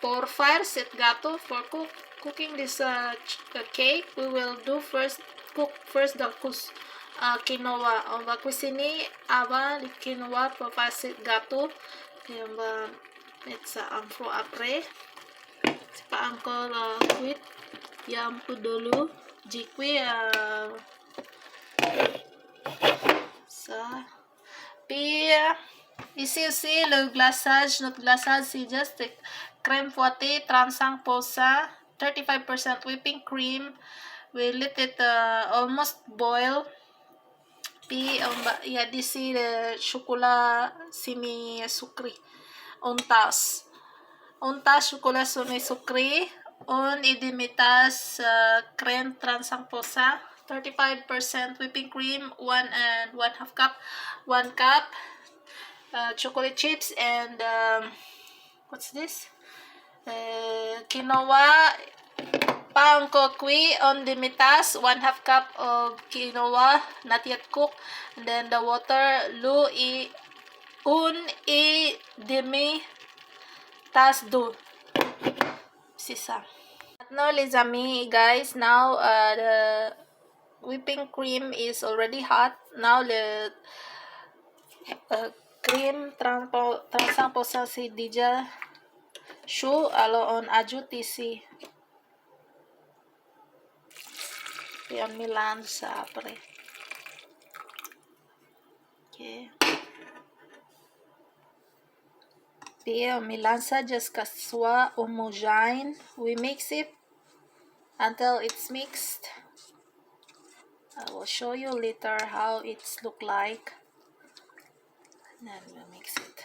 for fire set gato for cooking this cake. We will do cook first the quinoa. On va cuisiner avant le quinoa pour faire cet gâteau. Et on va mettre ça en four après. C'est pas encore cuit. Il y a un peu de l'eau. J'ai cuit ça. Puis ici aussi le glaçage. Notre glaçage c'est juste crème fouettée 35%, 35% whipping cream. We let it almost boil. Puis il y a d'ici le chocolat semi-sucré. On tasse chocolat semi-sucré. On et demi-tasse crème 35%, 35% whipping cream, 1.5 cup, 1 cup chocolate chips, and what's this? Quinoa. Pas encore cuit, on demi-tasse, 1/2 cup of quinoa, not yet cooked. And then the water, l'eau et 1/2 d'eau. C'est ça. Now les amis, guys, now the whipping cream is already hot. Now the cream 35% c'est déjà chaud. Alors on ajoute ici. Et on mélange ça après. Ok. Puis on mélange ça jusqu'à ce soit homogène. We mix it until it's mixed. I will show you later how it's look like. And then we'll mix it.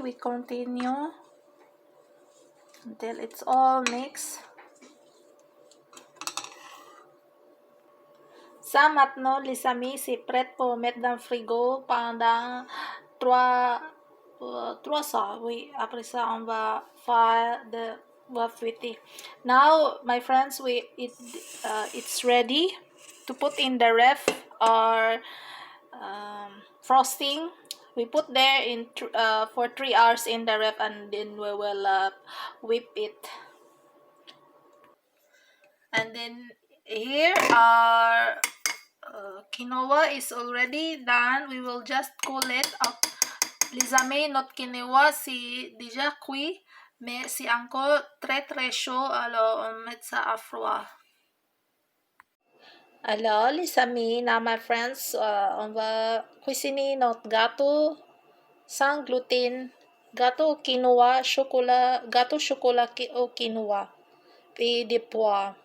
We continue until it's all mixed. Ça maintenant, les amis, c'est prêt pour mettre dans le frigo pendant 3 heures. Oui, après ça, on va faire fouetter. Now, my friends, it's ready to put in the ref or frosting. We put there for 3 hours in the ref, and then we will whip it. And then here our quinoa is already done. We will just cool it up. Les amis, notre quinoa c'est déjà cuit, mais c'est encore très chaud, alors on met ça à froid. Alors les amis, now my friends, on va cuisiner notre gâteau sans gluten, gâteau quinoa, gâteau chocolat au quinoa, et des pois.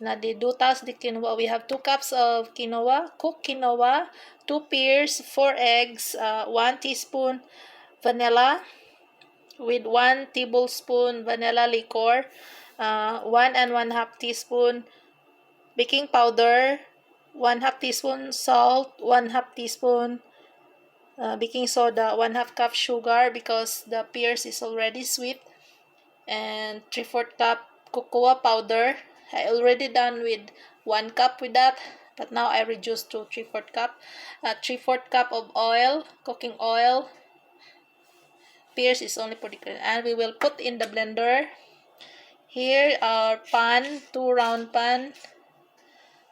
Now the 2 tasses de quinoa, we have 2 cups of quinoa, cooked quinoa, 2 pears, 4 eggs, 1 teaspoon vanilla with 1 tablespoon vanilla liqueur, 1 and 1/2 teaspoon baking powder, 1/2 teaspoon salt, 1/2 teaspoon baking soda, 1/2 cup sugar because the pears is already sweet, and 3/4 cup cocoa powder. I already done with 1 cup with that, but now I reduced to 3/4 cup. 3/4 cup of oil, cooking oil. Pears is only for the cream, and we will put in the blender. Here our pan, 2 round pan.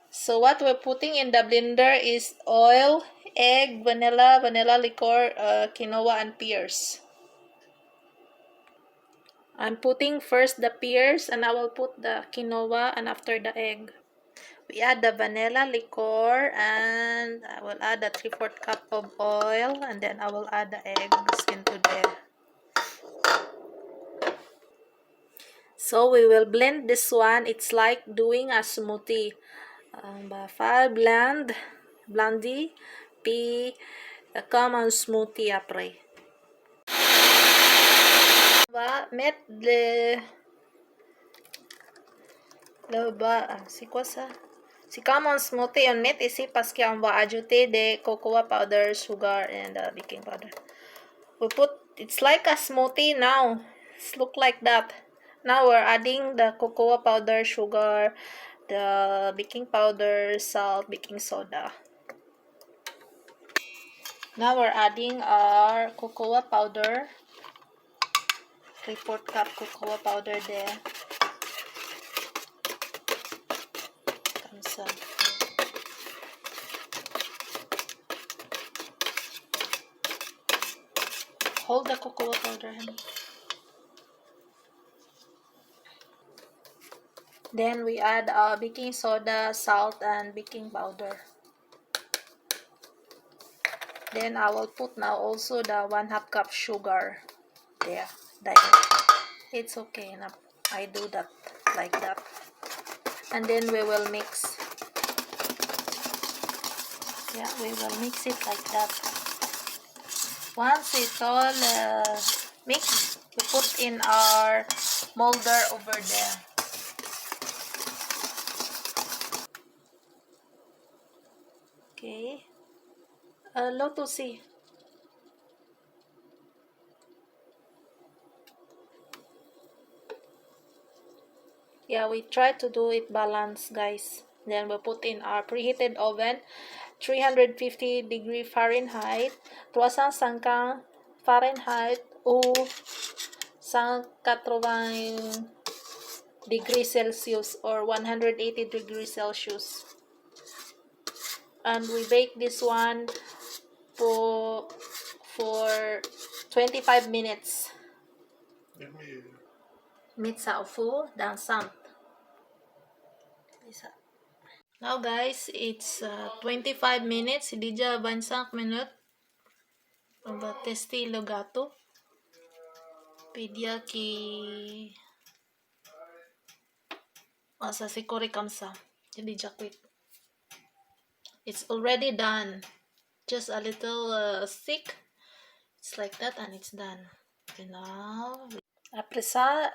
So what we're putting in the blender is oil, egg, vanilla liqueur, quinoa, and pears. I'm putting first the pears, and I will put the quinoa, and after the egg. We add the vanilla liqueur, and I will add the 3/4 cup of oil, and then I will add the eggs into there. So we will blend this one. It's like doing a smoothie. Blendie, puis comme un smoothie après. On va mettre c'est quoi ça? C'est comme un smoothie. On met ici parce qu'on va ajouter des cocoa powder, sugar, and baking powder. It's like a smoothie now. It's look like that. Now we're adding the cocoa powder, sugar, the baking powder, salt, baking soda. Now we're adding our cocoa powder. 3/4 cup cocoa powder there. Comes up. Hold the cocoa powder, honey. Then we add baking soda, salt, and baking powder. Then I will put now also the 1/2 cup sugar there. It's okay enough. I do that like that. And then we will mix. Yeah, we will mix it like that. Once it's all mixed, we put in our molder over there. Okay. Low to C. Yeah, we try to do it balanced, guys. Then we put in our preheated oven, 350 Fahrenheit, 350 Fahrenheit o 180 degrees Celsius or 180 degrees Celsius. And we bake this one for 25 minutes. Mit sa ufu dan samt. Now guys, it's 25 minutes. Déjà 25 minutes. On va tester le gâteau. Puis dire que ça c'est correct comme ça. C'est déjà cuit. It's already done. Just a little thick. It's like that and it's done. And now, après ça,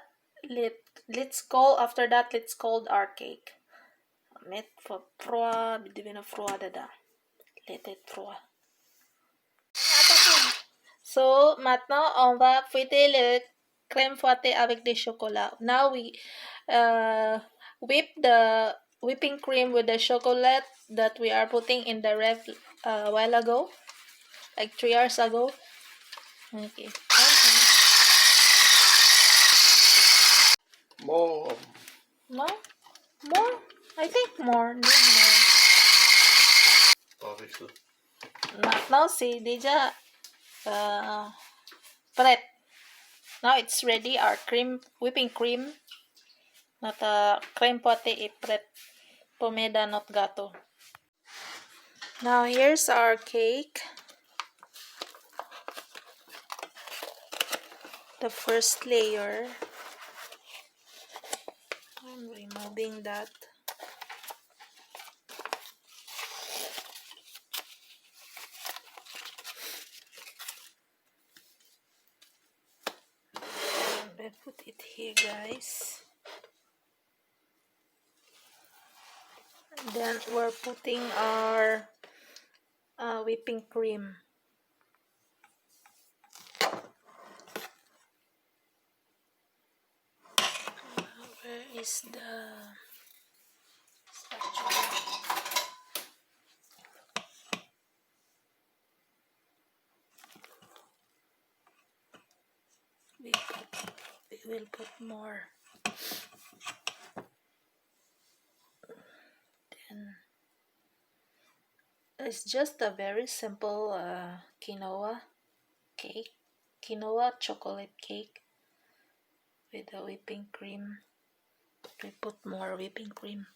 let's call our cake. Mettre froid, devient froid dedans. Let it froid. So, maintenant, on va fouetter le crème fouettée avec des chocolats. Now we whip the whipping cream with the chocolate that we are putting in the ref a while ago, like 3 hours ago. Okay. More. No? More? I think more. Need more. Obviously. Maintenant, c'est déjà prêt. Now it's ready. Our whipping cream. Notre crème fouettée est prête. Pomeda not gâteau. Now here's our cake. The first layer. I'm removing that. I put it here, guys. And then we're putting our whipping cream. Where is the spatula? We will put more. Then it's just a very simple quinoa cake, quinoa chocolate cake with the whipping cream. We put more whipping cream.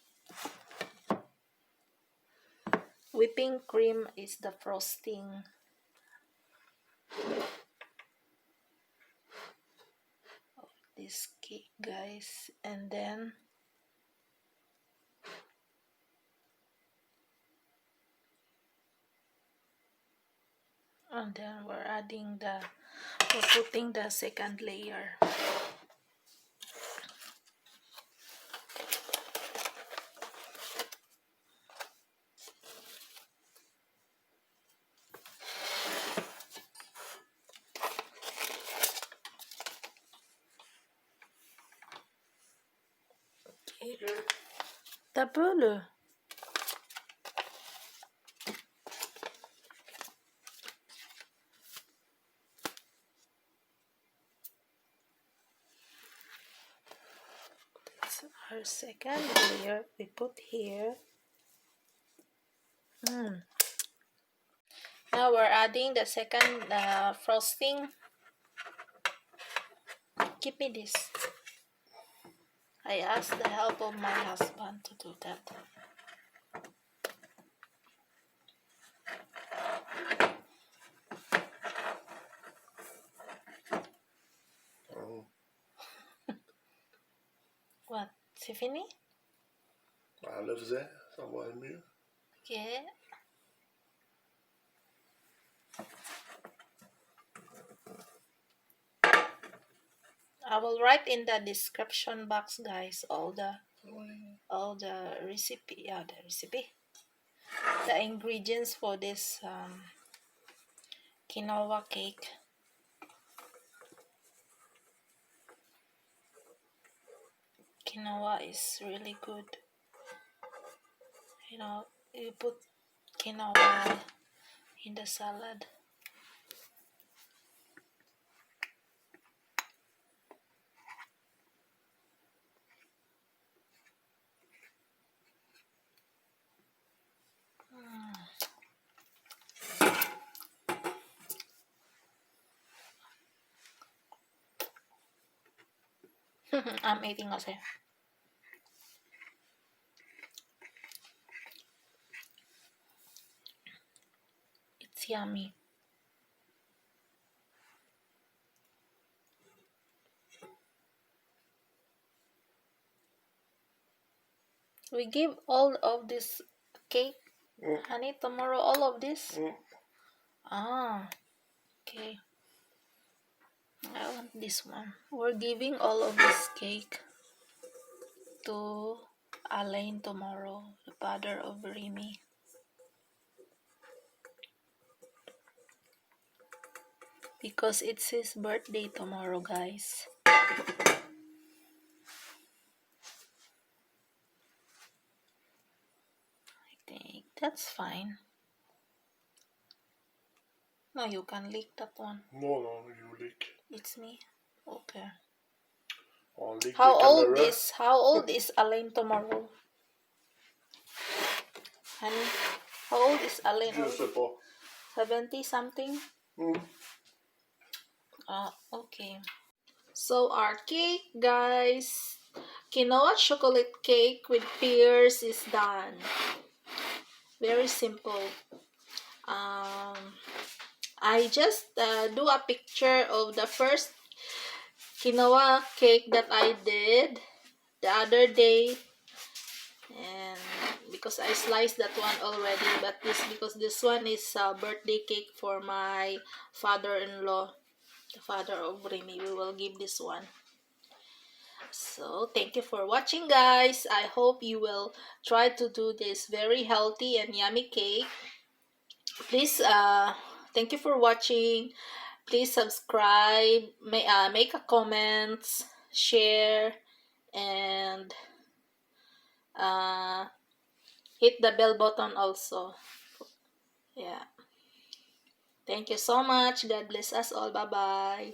Whipping cream is the frosting. Of this cake, guys. And then we're putting the second layer. T'as peu le. is our second layer. We put here. Now we're adding the second frosting. Give me this. I asked the help of my husband to do that. What? C'est fini? Le faisait, ça va être mieux. Okay. I will write in the description box, guys, all the recipe. Yeah, the recipe. The ingredients for this quinoa cake. Quinoa is really good. You know, you put quinoa in the salad. I'm eating also. It's yummy. We give all of this cake, honey, tomorrow, all of this? Ah, okay. I want this one. We're giving all of this cake to Alain tomorrow, the father of Remy. Because it's his birthday tomorrow, guys. I think that's fine. No, you can lick that one. No, you lick. It's me? Okay. Lick How the old is Alain tomorrow? Honey, how old is Alain? Je sais pas. 70 something? Okay. So our cake, guys, quinoa chocolate cake with pears is done. Very simple. I just do a picture of the first quinoa cake that I did the other day, and because I sliced that one already, but because this one is a birthday cake for my father-in-law, the father of Remy, we will give this one. So thank you for watching, guys. I hope you will try to do this very healthy and yummy cake. Please thank you for watching. Please subscribe, make a comment, share, and hit the bell button also. Yeah. Thank you so much. God bless us all. Bye bye.